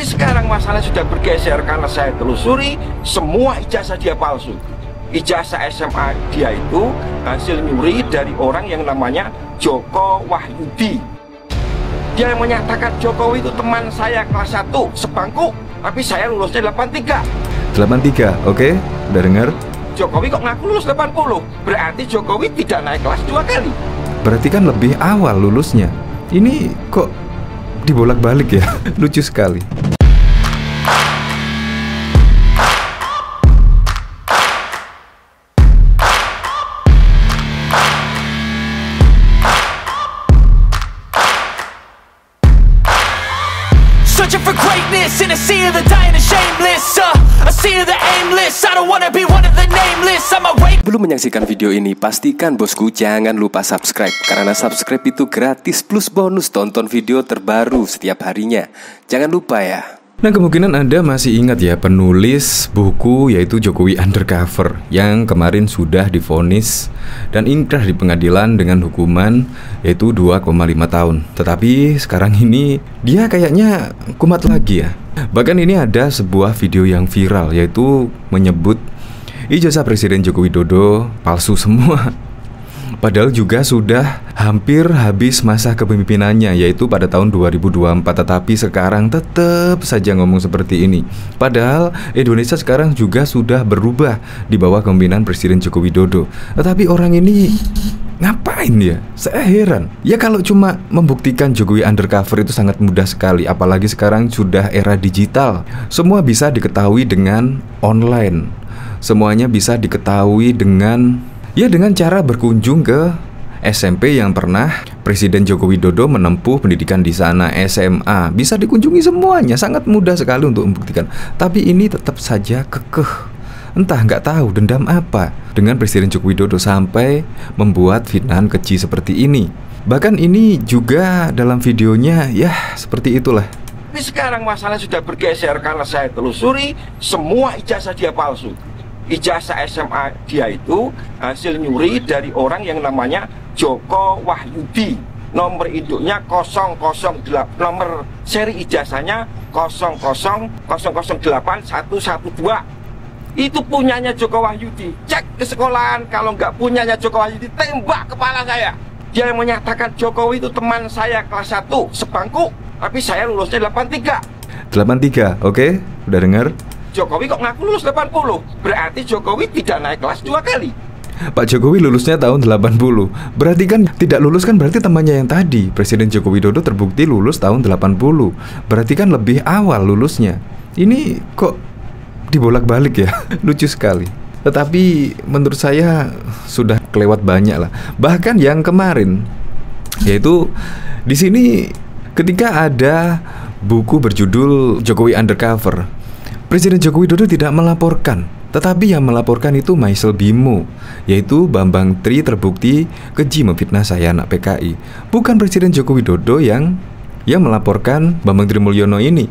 Sekarang masalah sudah bergeser karena saya telusuri semua ijazah dia palsu. Ijazah SMA dia itu hasil nyuri dari orang yang namanya Joko Wahyudi. Dia yang menyatakan Jokowi itu teman saya kelas 1 sebangku, tapi saya lulusnya 83. 83, oke, udah dengar? Jokowi kok ngaku lulus 80? Berarti Jokowi tidak naik kelas 2 kali. Berarti kan lebih awal lulusnya. Ini kok dibolak-balik ya? Lucu sekali. Searching for greatness in a sea of the dying and shameless, a sea of the aimless. I don't wanna be one of the nameless. I'm a rape. Belum menyaksikan video ini, pastikan bosku jangan lupa subscribe. Karena subscribe itu gratis plus bonus tonton video terbaru setiap harinya. Jangan lupa ya. Nah, kemungkinan Anda masih ingat ya penulis buku yaitu Jokowi Undercover yang kemarin sudah divonis dan inkrah di pengadilan dengan hukuman yaitu 2,5 tahun. Tetapi sekarang ini dia kayaknya kumat lagi ya. Bahkan ini ada sebuah video yang viral yaitu menyebut ijazah Presiden Joko Widodo palsu semua. Padahal juga sudah hampir habis masa kepemimpinannya yaitu pada tahun 2024. Tetapi sekarang tetap saja ngomong seperti ini. Padahal Indonesia sekarang juga sudah berubah di bawah kepemimpinan Presiden Joko Widodo. Tetapi orang ini ngapain ya? Saya heran. Ya kalau cuma membuktikan Jokowi Undercover itu sangat mudah sekali. Apalagi sekarang sudah era digital. Semua bisa diketahui dengan online. Semuanya bisa diketahui dengan cara berkunjung ke SMP yang pernah Presiden Joko Widodo menempuh pendidikan di sana, SMA. Bisa dikunjungi semuanya, sangat mudah sekali untuk membuktikan. Tapi ini tetap saja kekeh. Entah nggak tahu dendam apa dengan Presiden Joko Widodo sampai membuat fitnahan keji seperti ini. Bahkan ini juga dalam videonya ya seperti itulah. Tapi sekarang masalah sudah bergeser karena saya telusuri semua ijazah dia palsu. Ijazah SMA dia itu hasil nyuri dari orang yang namanya Joko Wahyudi. Nomor induknya 008, nomor seri ijazahnya 0008112. Itu punyanya Joko Wahyudi. Cek ke sekolahan, kalau nggak punyanya Joko Wahyudi tembak kepala saya. Dia yang menyatakan Jokowi itu teman saya kelas 1 sebangku, tapi saya lulusnya 83. 83, oke, udah dengar? Jokowi kok ngaku lulus 80? Berarti Jokowi tidak naik kelas 2 kali. Pak Jokowi lulusnya tahun 80. Berarti kan tidak lulus kan berarti temannya yang tadi. Presiden Joko Widodo terbukti lulus tahun 80. Berarti kan lebih awal lulusnya. Ini kok dibolak-balik ya? Lucu sekali. Tetapi menurut saya sudah kelewat banyak lah. Bahkan yang kemarin yaitu di sini ketika ada buku berjudul Jokowi Undercover, Presiden Joko Widodo tidak melaporkan, tetapi yang melaporkan itu Maisel Bimo, yaitu Bambang Tri terbukti keji memfitnah saya anak PKI. Bukan Presiden Joko Widodo yang melaporkan Bambang Tri Mulyono ini.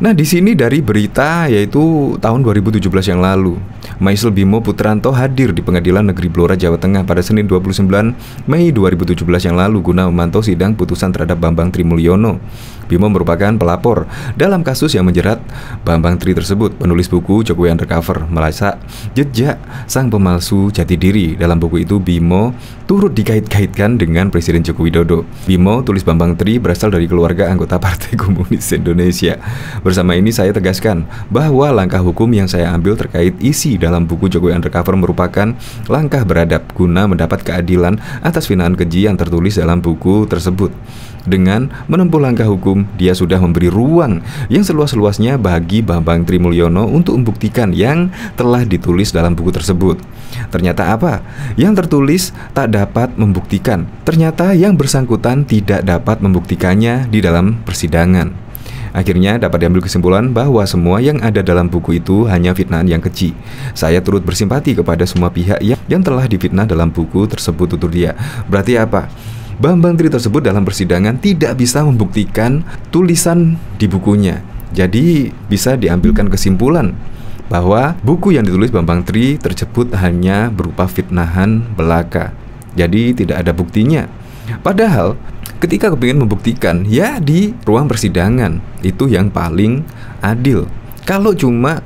Nah, di sini dari berita yaitu tahun 2017 yang lalu, Maisel Bimo Putranto hadir di Pengadilan Negeri Blora, Jawa Tengah pada Senin 29 Mei 2017 yang lalu guna memantau sidang putusan terhadap Bambang Tri Mulyono. Bimo merupakan pelapor dalam kasus yang menjerat Bambang Tri tersebut. Penulis buku Jokowi Undercover melacak jejak sang pemalsu jati diri. Dalam buku itu Bimo turut dikait-kaitkan dengan Presiden Joko Widodo. Bimo tulis Bambang Tri berasal dari keluarga anggota Partai Komunis Indonesia. Bersama ini saya tegaskan bahwa langkah hukum yang saya ambil terkait isi dalam buku Jokowi Undercover merupakan langkah beradab guna mendapat keadilan atas fitnahan keji yang tertulis dalam buku tersebut. Dengan menempuh langkah hukum, dia sudah memberi ruang yang seluas-luasnya bagi Bambang Tri Mulyono untuk membuktikan yang telah ditulis dalam buku tersebut. Ternyata apa? Yang tertulis tak dapat membuktikan. Ternyata yang bersangkutan tidak dapat membuktikannya di dalam persidangan. Akhirnya dapat diambil kesimpulan bahwa semua yang ada dalam buku itu hanya fitnahan yang keji. Saya turut bersimpati kepada semua pihak yang telah difitnah dalam buku tersebut, tutur dia. Berarti apa? Bambang Tri tersebut dalam persidangan tidak bisa membuktikan tulisan di bukunya. Jadi bisa diambilkan kesimpulan bahwa buku yang ditulis Bambang Tri tersebut hanya berupa fitnahan belaka. Jadi tidak ada buktinya. Padahal Ketika kepingin membuktikan, ya di ruang persidangan, itu yang paling adil. Kalau cuma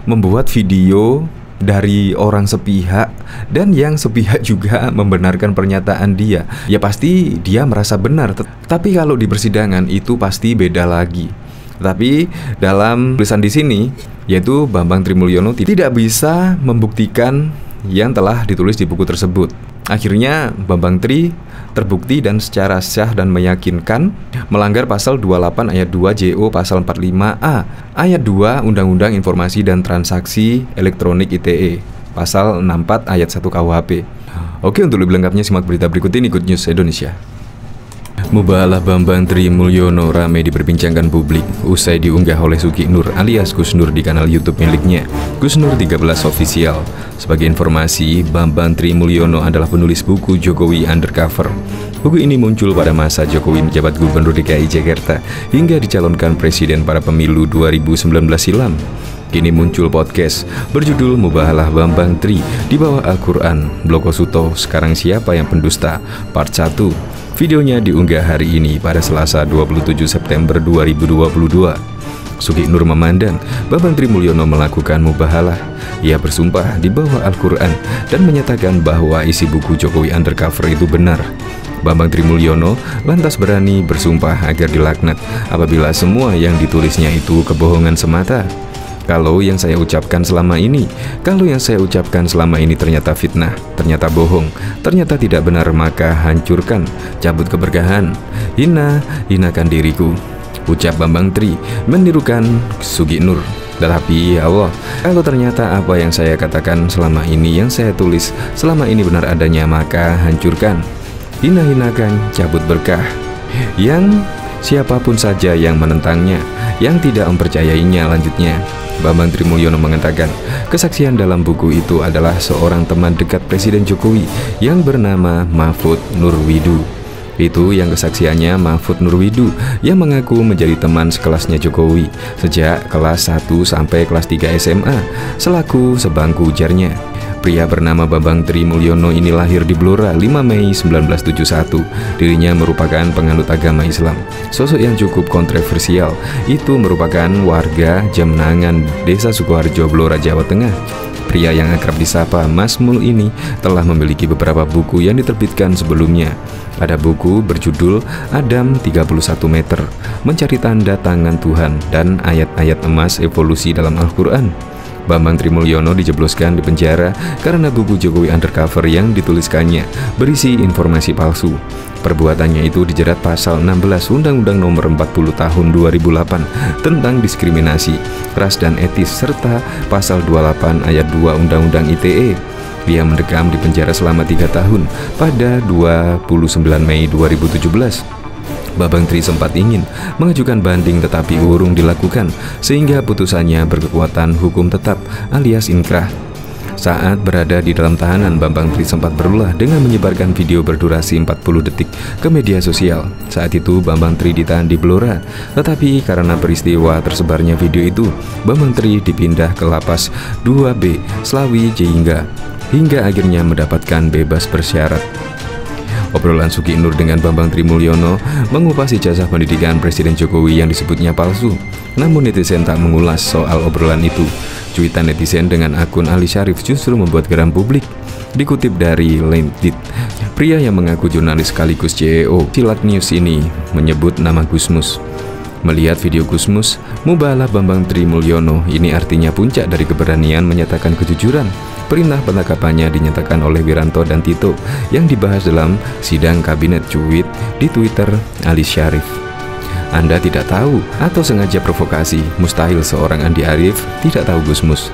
membuat video dari orang sepihak dan yang sepihak juga membenarkan pernyataan dia, ya pasti dia merasa benar. Tapi kalau di persidangan itu pasti beda lagi. Tapi dalam tulisan di sini, yaitu Bambang Trimulyono tidak bisa membuktikan yang telah ditulis di buku tersebut. Akhirnya Bambang Tri terbukti dan secara sah dan meyakinkan melanggar pasal 28 ayat 2 JO pasal 45A ayat 2 Undang-Undang Informasi dan Transaksi Elektronik ITE pasal 64 ayat 1 KUHP. Oke, untuk lebih lengkapnya simak berita berikut ini, Good News Indonesia. Mubahalah Bambang Trimulyono ramai diperbincangkan publik usai diunggah oleh Suki Nur alias Gus Nur di kanal YouTube miliknya, Gus Nur 13 Official. Sebagai informasi, Bambang Trimulyono adalah penulis buku Jokowi Undercover. Buku ini muncul pada masa Jokowi menjabat Gubernur DKI Jakarta hingga dicalonkan Presiden pada pemilu 2019 silam. Kini muncul podcast berjudul Mubahalah Bambang Tri di bawah Al-Quran, Bloko Suto, Sekarang Siapa Yang Pendusta, Part 1. Videonya diunggah hari ini pada Selasa 27 September 2022. Suki Nur memandang Bambang Trimulyono melakukan mubahalah. Ia bersumpah di bawah Al-Quran dan menyatakan bahwa isi buku Jokowi Undercover itu benar. Bambang Trimulyono lantas berani bersumpah agar dilaknat apabila semua yang ditulisnya itu kebohongan semata. Kalau yang saya ucapkan selama ini ternyata fitnah, ternyata bohong, ternyata tidak benar, maka hancurkan, cabut keberkahan, hinakan diriku, ucap Bambang Tri menirukan Suki Nur. Tetapi ya Allah, kalau ternyata apa yang saya katakan selama ini, yang saya tulis selama ini benar adanya, maka hancurkan, hinakan, cabut berkah. Yang siapapun saja yang menentangnya, yang tidak mempercayainya. Lanjutnya, Bambang Trimulyono mengatakan kesaksian dalam buku itu adalah seorang teman dekat Presiden Jokowi yang bernama Mahfud Nurwidu. Itu yang kesaksiannya Mahfud Nurwidu yang mengaku menjadi teman sekelasnya Jokowi sejak kelas 1 sampai kelas 3 SMA selaku sebangku ujarnya. Pria bernama Bambang Trimulyono ini lahir di Blora 5 Mei 1971. Dirinya merupakan penganut agama Islam. Sosok yang cukup kontroversial itu merupakan warga Jamnangan, Desa Sukoharjo, Blora, Jawa Tengah. Pria yang akrab disapa Mas Mul ini telah memiliki beberapa buku yang diterbitkan sebelumnya. Ada buku berjudul Adam 31 meter, Mencari Tanda Tangan Tuhan, dan Ayat-Ayat Emas Evolusi dalam Al-Quran. Bambang Trimulyono dijebloskan di penjara karena buku Jokowi Undercover yang dituliskannya berisi informasi palsu. Perbuatannya itu dijerat pasal 16 Undang-Undang Nomor 40 Tahun 2008 tentang diskriminasi, ras dan etis, serta pasal 28 ayat 2 Undang-Undang ITE. Dia mendekam di penjara selama 3 tahun pada 29 Mei 2017. Bambang Tri sempat ingin mengajukan banding tetapi urung dilakukan sehingga putusannya berkekuatan hukum tetap alias inkrah. Saat berada di dalam tahanan, Bambang Tri sempat berulah dengan menyebarkan video berdurasi 40 detik ke media sosial. Saat itu Bambang Tri ditahan di Blora, tetapi karena peristiwa tersebarnya video itu, Bambang Tri dipindah ke lapas 2B Slawi hingga akhirnya mendapatkan bebas bersyarat. Obrolan Suki Nur dengan Bambang Trimulyono mengupas ijazah pendidikan Presiden Jokowi yang disebutnya palsu. Namun netizen tak mengulas soal obrolan itu. Cuitan netizen dengan akun Ali Syarif justru membuat geram publik. Dikutip dari Lendit, pria yang mengaku jurnalis sekaligus CEO Silat News ini menyebut nama Gusmus. Melihat video Gusmus, mubahalah Bambang Trimulyono ini artinya puncak dari keberanian menyatakan kejujuran. Perintah penangkapannya dinyatakan oleh Wiranto dan Tito yang dibahas dalam sidang kabinet, cuit di Twitter Ali Syarif. Anda tidak tahu atau sengaja provokasi, mustahil seorang Andi Arief tidak tahu Gusmus.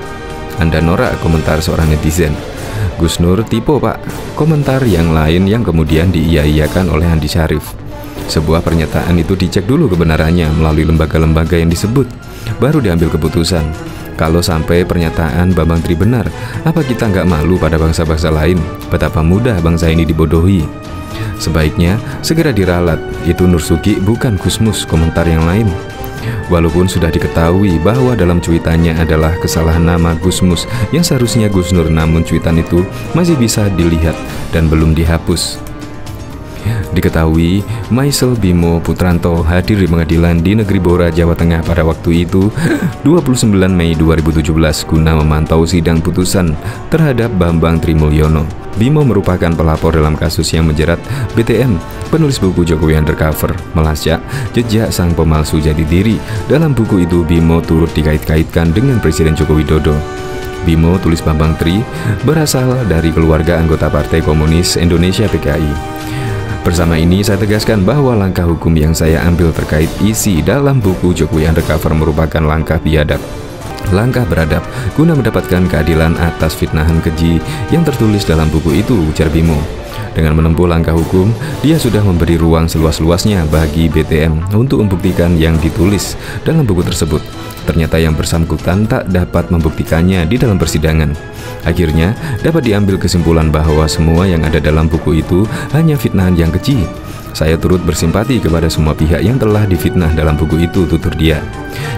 Anda norak, komentar seorang netizen. Gus Nur tipe pak, komentar yang lain yang kemudian diiya-iyakan oleh Andi Syarif. Sebuah pernyataan itu dicek dulu kebenarannya melalui lembaga-lembaga yang disebut, baru diambil keputusan. Kalau sampai pernyataan Bambang Tri benar, apa kita nggak malu pada bangsa-bangsa lain? Betapa mudah bangsa ini dibodohi. Sebaiknya segera diralat, itu Nur Suki bukan Gusmus, komentar yang lain. Walaupun sudah diketahui bahwa dalam cuitannya adalah kesalahan nama Gusmus yang seharusnya Gus Nur, namun cuitan itu masih bisa dilihat dan belum dihapus. Diketahui, Maisel Bimo Putranto hadir di pengadilan di Negeri Blora, Jawa Tengah pada waktu itu 29 Mei 2017 guna memantau sidang putusan terhadap Bambang Trimulyono. Bimo merupakan pelapor dalam kasus yang menjerat BTM, penulis buku Jokowi Undercover, melacak jejak sang pemalsu jati diri. Dalam buku itu, Bimo turut dikait-kaitkan dengan Presiden Joko Widodo. Bimo, tulis Bambang Tri, berasal dari keluarga anggota Partai Komunis Indonesia PKI. Bersama ini saya tegaskan bahwa langkah hukum yang saya ambil terkait isi dalam buku Jokowi Undercover merupakan langkah biadab, langkah beradab guna mendapatkan keadilan atas fitnahan keji yang tertulis dalam buku itu, ujar Bimo. Dengan menempuh langkah hukum, dia sudah memberi ruang seluas-luasnya bagi BTM untuk membuktikan yang ditulis dalam buku tersebut. Ternyata yang bersangkutan tak dapat membuktikannya di dalam persidangan. Akhirnya, dapat diambil kesimpulan bahwa semua yang ada dalam buku itu hanya fitnahan yang keji. Saya turut bersimpati kepada semua pihak yang telah difitnah dalam buku itu, tutur dia.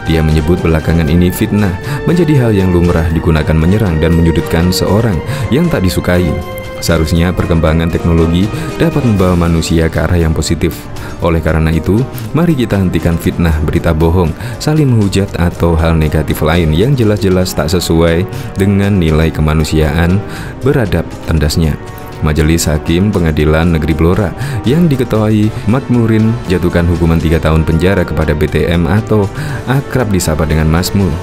Dia menyebut belakangan ini fitnah menjadi hal yang lumrah digunakan menyerang dan menyudutkan seorang yang tak disukai. Seharusnya perkembangan teknologi dapat membawa manusia ke arah yang positif. Oleh karena itu, mari kita hentikan fitnah, berita bohong, saling menghujat atau hal negatif lain yang jelas-jelas tak sesuai dengan nilai kemanusiaan, beradab, tandasnya. Majelis Hakim Pengadilan Negeri Blora yang diketuai Makmurin jatuhkan hukuman 3 tahun penjara kepada BTM atau akrab disapa dengan Masmur.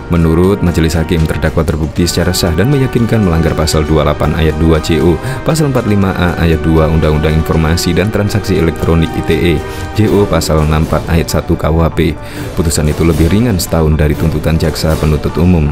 Menurut Majelis Hakim, terdakwa terbukti secara sah dan meyakinkan melanggar pasal 28 ayat 2 JO, pasal 45A ayat 2 Undang-Undang Informasi dan Transaksi Elektronik ITE, JO pasal 64 ayat 1 KUHP. Putusan itu lebih ringan setahun dari tuntutan jaksa penuntut umum.